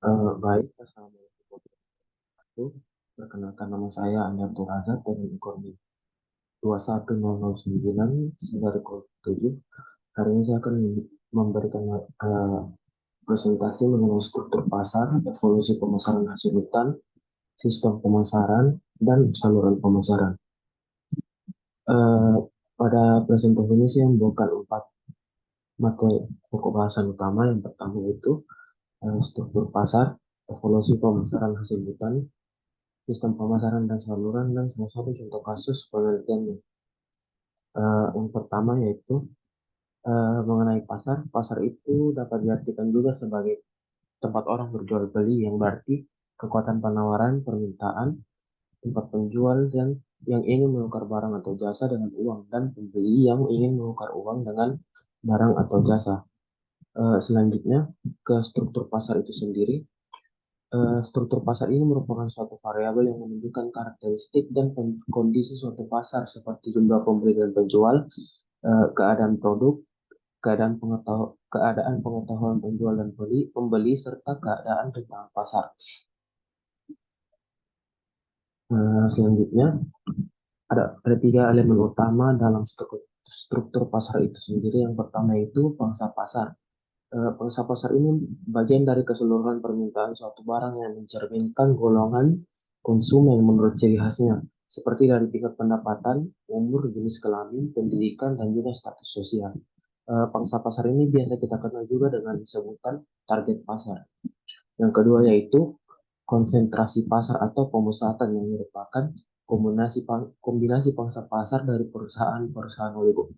Baik, Assalamualaikum warahmatullahi wabarakatuh. Perkenalkan nama saya Andi Abdul Razak dari Ekonomi 21009 Hari ini saya akan memberikan presentasi mengenai struktur pasar, evolusi pemasaran hasil hutan, sistem pemasaran, dan saluran pemasaran. Eh, Pada presentasi ini saya membawakan 4 materi pokok bahasan utama. Yang pertama itu struktur pasar, evolusi pemasaran hasil hutan, sistem pemasaran dan saluran, dan salah satu contoh kasus penelitiannya. Yang pertama yaitu mengenai pasar. Pasar itu dapat diartikan juga sebagai tempat orang berjual beli, yang berarti kekuatan penawaran, permintaan, tempat penjual dan yang ingin menukar barang atau jasa dengan uang, dan pembeli yang ingin menukar uang dengan barang atau jasa. Selanjutnya ke struktur pasar itu sendiri. Struktur pasar ini merupakan suatu variabel yang menunjukkan karakteristik dan kondisi suatu pasar, seperti jumlah pembeli dan penjual, keadaan produk, keadaan pengetahuan penjual dan pembeli, serta keadaan tentang pasar. Selanjutnya ada 3 elemen utama dalam struktur pasar itu sendiri. Yang pertama itu pangsa pasar. Pangsa pasar ini bagian dari keseluruhan permintaan suatu barang yang mencerminkan golongan konsumen menurut ciri khasnya, seperti dari tingkat pendapatan, umur, jenis kelamin, pendidikan, dan juga status sosial. Pangsa pasar ini biasa kita kenal juga dengan sebutan target pasar. Yang kedua yaitu konsentrasi pasar atau pemusatan, yang merupakan kombinasi pangsa pasar dari perusahaan-perusahaan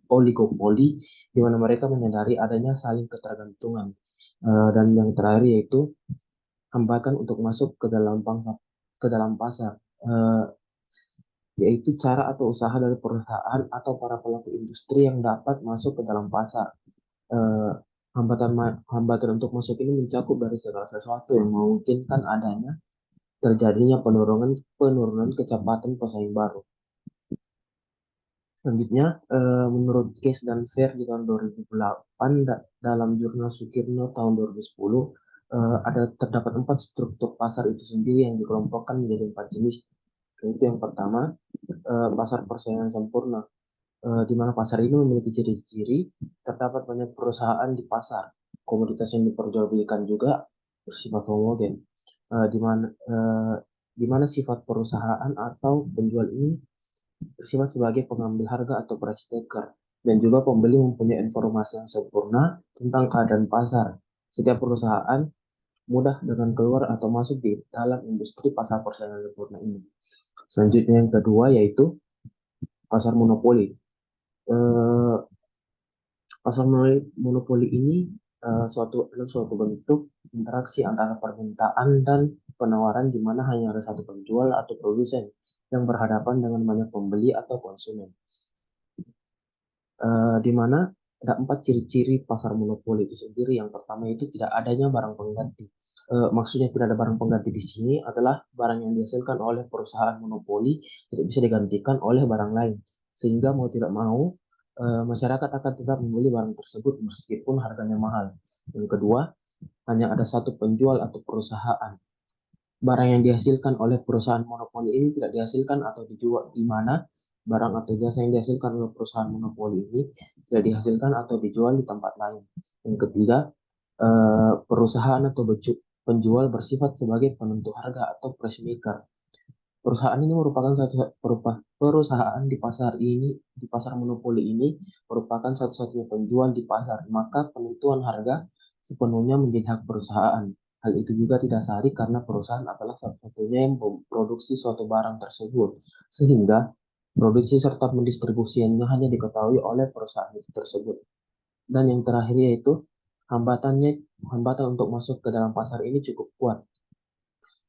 oligopoli, di mana mereka menyadari adanya saling ketergantungan. Dan yang terakhir yaitu hambatan untuk masuk ke dalam pasar, eh, yaitu cara atau usaha dari perusahaan atau para pelaku industri yang dapat masuk ke dalam pasar. Eh, hambatan untuk masuk ini mencakup dari segala sesuatu yang memungkinkan adanya terjadinya penurunan penurunan kecepatan pesaing baru. Selanjutnya, menurut Case dan Fair di tahun 2008, dalam jurnal Sukirno tahun 2010, terdapat 4 struktur pasar itu sendiri yang dikelompokkan menjadi 4 jenis. Yaitu yang pertama, pasar persaingan sempurna, di mana pasar ini memiliki ciri-ciri terdapat banyak perusahaan di pasar. Komoditas yang diperjualbelikan juga bersifat homogen, di mana sifat perusahaan atau penjual ini bersifat sebagai pengambil harga atau price taker, dan juga pembeli mempunyai informasi yang sempurna tentang keadaan pasar. Setiap perusahaan mudah dengan keluar atau masuk di dalam industri pasar persaingan sempurna ini. Selanjutnya yang kedua yaitu pasar monopoli. Eh, Pasar monopoli ini suatu bentuk interaksi antara permintaan dan penawaran, di mana hanya ada satu penjual atau produsen yang berhadapan dengan banyak pembeli atau konsumen. Di mana ada 4 ciri-ciri pasar monopoli itu sendiri. Yang pertama itu tidak adanya barang pengganti. Maksudnya tidak ada barang pengganti di sini adalah barang yang dihasilkan oleh perusahaan monopoli tidak bisa digantikan oleh barang lain, sehingga mau tidak mau masyarakat akan tetap membeli barang tersebut meskipun harganya mahal. Yang kedua, hanya ada satu penjual atau perusahaan. Barang yang dihasilkan oleh perusahaan monopoli ini tidak dihasilkan atau dijual, di mana barang atau jasa yang dihasilkan oleh perusahaan monopoli ini tidak dihasilkan atau dijual di tempat lain. Yang ketiga, perusahaan atau penjual bersifat sebagai penentu harga atau price maker. Perusahaan ini merupakan perusahaan di pasar monopoli ini merupakan satu-satunya penjual di pasar, maka penentuan harga sepenuhnya menjadi hak perusahaan. Hal itu juga tidak sehari karena perusahaan adalah satu-satunya yang memproduksi suatu barang tersebut, sehingga produksi serta mendistribusinya hanya diketahui oleh perusahaan itu tersebut. Dan yang terakhir yaitu hambatan untuk masuk ke dalam pasar ini cukup kuat,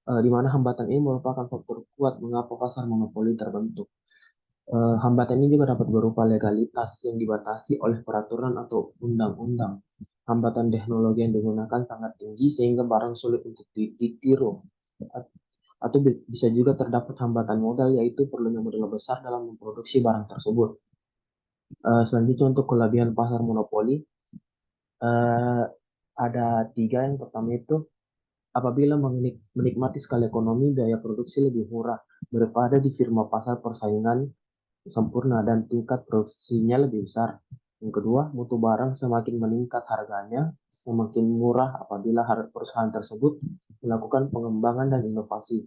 di mana hambatan ini merupakan faktor kuat mengapa pasar monopoli terbentuk. Hambatan ini juga dapat berupa legalitas yang dibatasi oleh peraturan atau undang-undang. Hambatan teknologi yang digunakan sangat tinggi sehingga barang sulit untuk ditiru. Atau bisa juga terdapat hambatan modal, yaitu perlunya modal besar dalam memproduksi barang tersebut. Selanjutnya untuk kelebihan pasar monopoli, ada 3. Yang pertama itu apabila menikmati skala ekonomi biaya produksi lebih murah daripada di firma pasar persaingan sempurna dan tingkat produksinya lebih besar. Yang kedua, mutu barang semakin meningkat harganya, semakin murah apabila perusahaan tersebut melakukan pengembangan dan inovasi.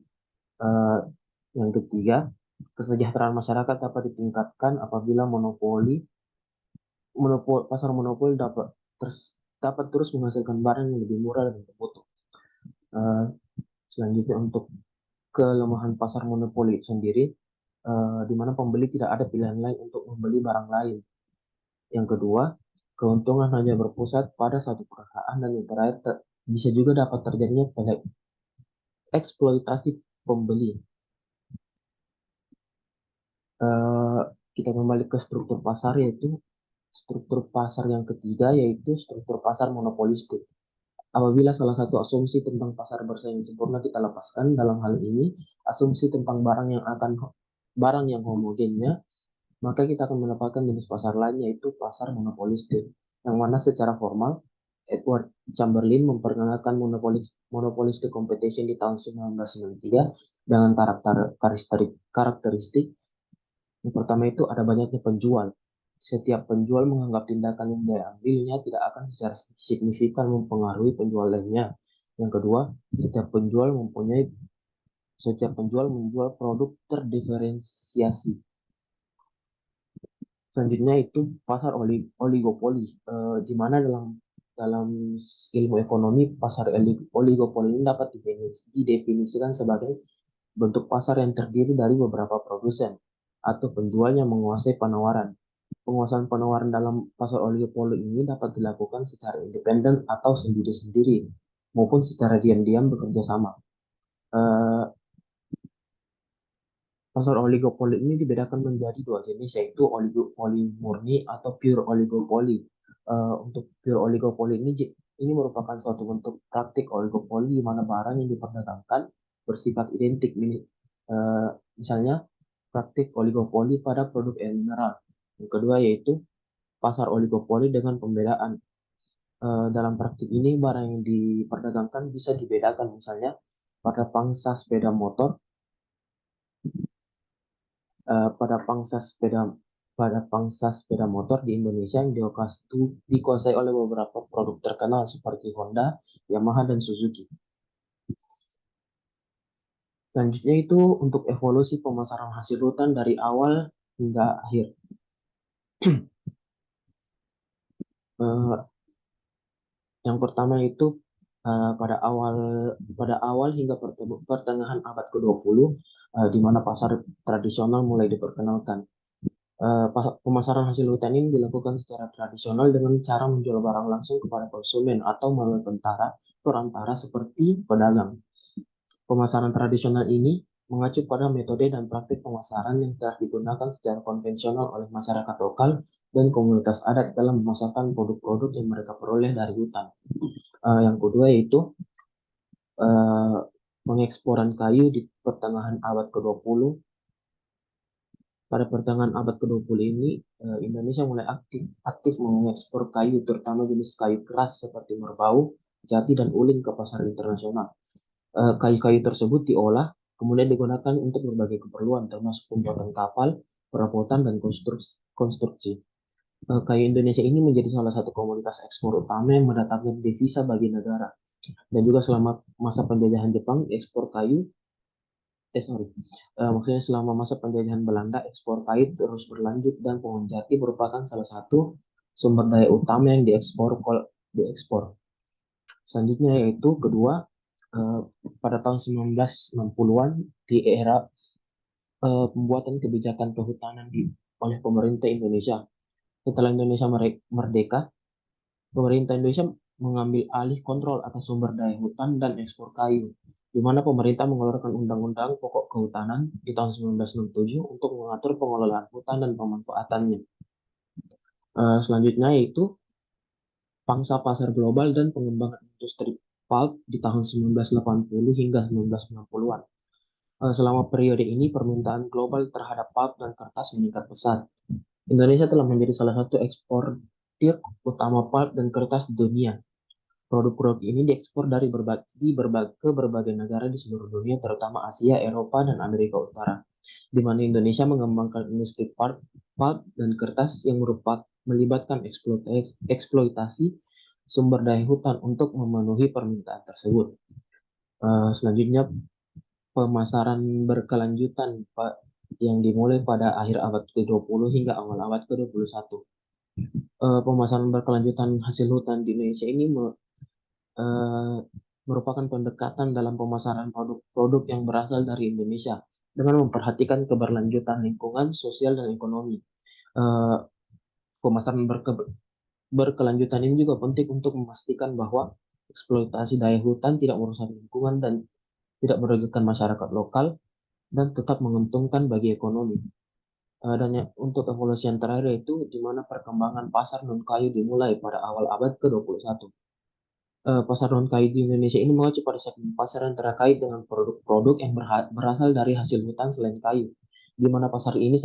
Eh, yang ketiga, kesejahteraan masyarakat dapat ditingkatkan apabila pasar monopoli dapat terus menghasilkan barang yang lebih murah dan bermutu. Eh, Selanjutnya, untuk kelemahan pasar monopoli itu sendiri, di mana pembeli tidak ada pilihan lain untuk membeli barang lain. Yang kedua, keuntungan hanya berpusat pada satu perusahaan, dan yang terakhir bisa juga dapat terjadinya eksploitasi pembeli. Eh, Kita kembali ke struktur pasar, yaitu struktur pasar yang ketiga, yaitu struktur pasar monopolistik. Apabila salah satu asumsi tentang pasar bersaing sempurna kita lepaskan, dalam hal ini asumsi tentang barang yang homogennya, maka kita akan mendapatkan jenis pasar lain, yaitu pasar monopolistik, yang mana secara formal Edward Chamberlain memperkenalkan monopolistic competition di tahun 1993 dengan karakteristik. Yang pertama itu ada banyaknya penjual. Setiap penjual menganggap tindakan yang diambilnya tidak akan secara signifikan mempengaruhi penjual lainnya. Yang kedua, setiap penjual menjual produk terdiferensiasi. Selanjutnya itu pasar oligopoli, di mana dalam dalam ilmu ekonomi pasar oligopoli ini dapat didefinisikan sebagai bentuk pasar yang terdiri dari beberapa produsen atau penjual yang menguasai penawaran. Penguasaan penawaran dalam pasar oligopoli ini dapat dilakukan secara independen atau sendiri-sendiri maupun secara diam-diam bekerja sama. Eh, Pasar oligopoli ini dibedakan menjadi dua jenis, yaitu oligopoli murni atau pure oligopoli. Untuk pure oligopoli ini merupakan suatu bentuk praktik oligopoli di mana barang yang diperdagangkan bersifat identik. Misalnya praktik oligopoli pada produk air mineral. Yang kedua yaitu pasar oligopoli dengan pembedaan. Dalam praktik ini barang yang diperdagangkan bisa dibedakan, misalnya pada pangsa sepeda motor eh, pada pangsa sepeda pada pangsa sepeda motor di Indonesia yang dikuasai oleh beberapa produk terkenal seperti Honda, Yamaha, dan Suzuki. Selanjutnya itu untuk evolusi pemasaran hasil hutan dari awal hingga akhir. Eh, yang pertama itu pada awal hingga pertengahan abad ke-20, di mana pasar tradisional mulai diperkenalkan. Pemasaran hasil hutan ini dilakukan secara tradisional dengan cara menjual barang langsung kepada konsumen atau melalui perantara seperti pedagang. Pemasaran tradisional ini mengacu pada metode dan praktik pemasaran yang telah digunakan secara konvensional oleh masyarakat lokal dan komunitas adat dalam memasarkan produk-produk yang mereka peroleh dari hutan. Yang kedua yaitu uh, pengeksporan kayu di pertengahan abad ke-20. Pada pertengahan abad ke-20 ini, Indonesia mulai aktif mengekspor kayu, terutama jenis kayu keras seperti merbau, jati, dan uling ke pasar internasional. Kayu-kayu tersebut diolah, kemudian digunakan untuk berbagai keperluan, termasuk pembuatan kapal, perabotan, dan konstruksi. Kayu Indonesia ini menjadi salah satu komoditas ekspor utama yang mendatangkan devisa bagi negara. Dan juga selama masa penjajahan Jepang, maksudnya selama masa penjajahan Belanda, ekspor kayu terus berlanjut dan pohon jati merupakan salah satu sumber daya utama yang diekspor. Selanjutnya yaitu kedua, eh, pada tahun 1960-an di era pembuatan kebijakan kehutanan oleh pemerintah Indonesia. Setelah Indonesia merdeka, pemerintah Indonesia mengambil alih kontrol atas sumber daya hutan dan ekspor kayu, di mana pemerintah mengeluarkan Undang-Undang Pokok Kehutanan di tahun 1967 untuk mengatur pengelolaan hutan dan pemanfaatannya. Selanjutnya yaitu pangsa pasar global dan pengembangan industri pulp di tahun 1980 hingga 1990-an. Selama periode ini, permintaan global terhadap pulp dan kertas meningkat pesat. Indonesia telah menjadi salah satu eksportir utama pulp dan kertas di dunia. Produk-produk ini diekspor ke berbagai negara di seluruh dunia, terutama Asia, Eropa, dan Amerika Utara, di mana Indonesia mengembangkan industri pulp dan kertas yang melibatkan eksploitasi sumber daya hutan untuk memenuhi permintaan tersebut. Selanjutnya, pemasaran berkelanjutan yang dimulai pada akhir abad ke-20 hingga awal abad ke-21. Pemasaran berkelanjutan hasil hutan di Indonesia ini eh, merupakan pendekatan dalam pemasaran produk-produk yang berasal dari Indonesia dengan memperhatikan keberlanjutan lingkungan, sosial, dan ekonomi. Eh, Pemasaran berkelanjutan ini juga penting untuk memastikan bahwa eksploitasi daya hutan tidak merusak lingkungan dan tidak merugikan masyarakat lokal dan tetap menguntungkan bagi ekonomi. Dan untuk evolusi yang terakhir yaitu di mana perkembangan pasar non kayu dimulai pada awal abad ke-21. Pasar non kayu di Indonesia ini mengacu pada segmen pasar yang terkait dengan produk-produk yang berasal dari hasil hutan selain kayu, di mana pasar ini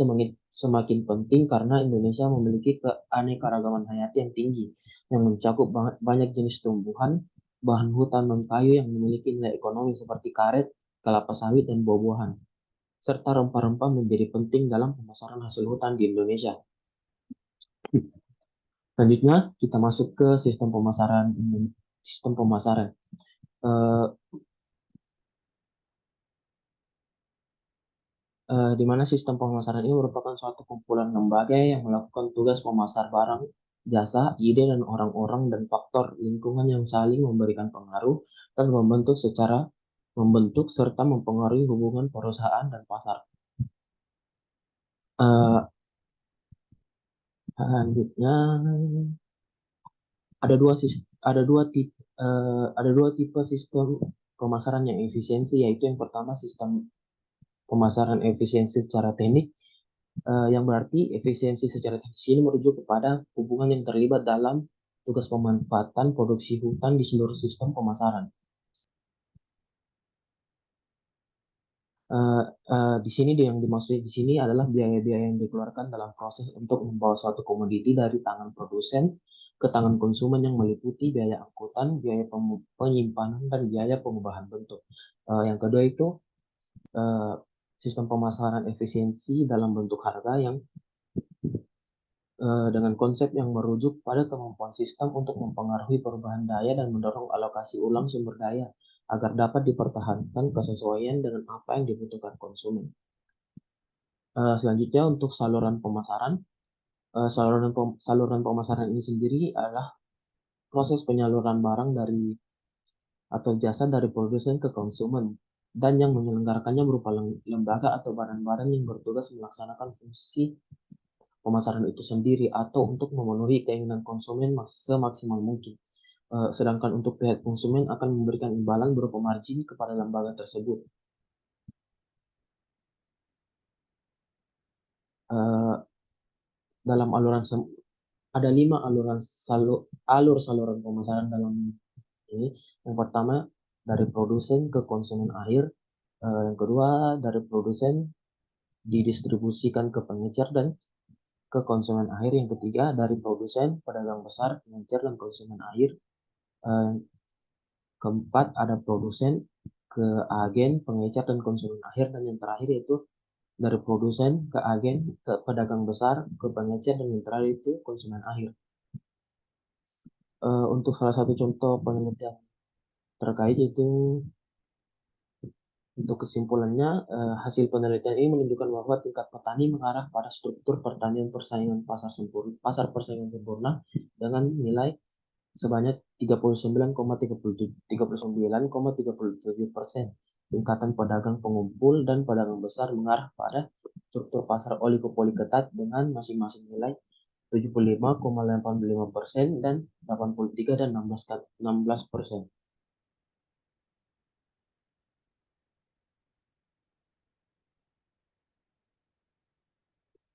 semakin penting karena Indonesia memiliki keanekaragaman hayati yang tinggi, yang mencakup banyak jenis tumbuhan, bahan hutan non kayu yang memiliki nilai ekonomi seperti karet, kelapa sawit, dan buah-buahan, serta rempah-rempah menjadi penting dalam pemasaran hasil hutan di Indonesia. Selanjutnya, kita masuk ke sistem pemasaran. Sistem pemasaran. Eh, di mana sistem pemasaran ini merupakan suatu kumpulan lembaga yang melakukan tugas memasar barang, jasa, ide, dan orang-orang dan faktor lingkungan yang saling memberikan pengaruh dan membentuk serta mempengaruhi hubungan perusahaan dan pasar. Eh, Selanjutnya ada dua tipe sistem pemasaran yang efisiensi, yaitu yang pertama sistem pemasaran efisiensi secara teknik, yang berarti efisiensi secara teknis ini merujuk kepada hubungan yang terlibat dalam tugas pemanfaatan produksi hutan di seluruh sistem pemasaran. Di sini yang dimaksud di sini adalah biaya-biaya yang dikeluarkan dalam proses untuk membawa suatu komoditi dari tangan produsen ke tangan konsumen, yang meliputi biaya angkutan, biaya penyimpanan, dan biaya pengubahan bentuk. Yang kedua itu eh, sistem pemasaran efisiensi dalam bentuk harga yang dengan konsep yang merujuk pada kemampuan sistem untuk mempengaruhi perubahan daya dan mendorong alokasi ulang sumber daya agar dapat dipertahankan kesesuaian dengan apa yang dibutuhkan konsumen. Selanjutnya untuk saluran pemasaran. Saluran pemasaran ini sendiri adalah proses penyaluran barang atau jasa dari produsen ke konsumen, dan yang menyelenggarakannya berupa lembaga atau badan-badan yang bertugas melaksanakan fungsi pemasaran itu sendiri atau untuk memenuhi keinginan konsumen semaksimal mungkin. Sedangkan untuk pihak konsumen akan memberikan imbalan berupa margin kepada lembaga tersebut. Eh, dalam ada 5 alur saluran pemasaran dalam ini. Yang pertama dari produsen ke konsumen akhir. Yang kedua dari produsen didistribusikan ke pengecer dan ke konsumen akhir. Yang ketiga dari produsen, pedagang besar, pengecer, dan konsumen akhir. Eh, Keempat ada produsen ke agen, pengecer, dan konsumen akhir. Dan yang terakhir itu dari produsen ke agen, ke pedagang besar, ke pengecer, dan yang terakhir itu konsumen akhir. Untuk salah satu contoh penelitian terkait itu, untuk kesimpulannya, hasil penelitian ini menunjukkan bahwa tingkat petani mengarah pada struktur pertanian persaingan pasar persaingan sempurna dengan nilai sebanyak 39,37%. Tingkatan pedagang pengumpul dan pedagang besar mengarah pada struktur pasar oligopoli ketat dengan masing-masing nilai 75,85% dan 83 dan 16%.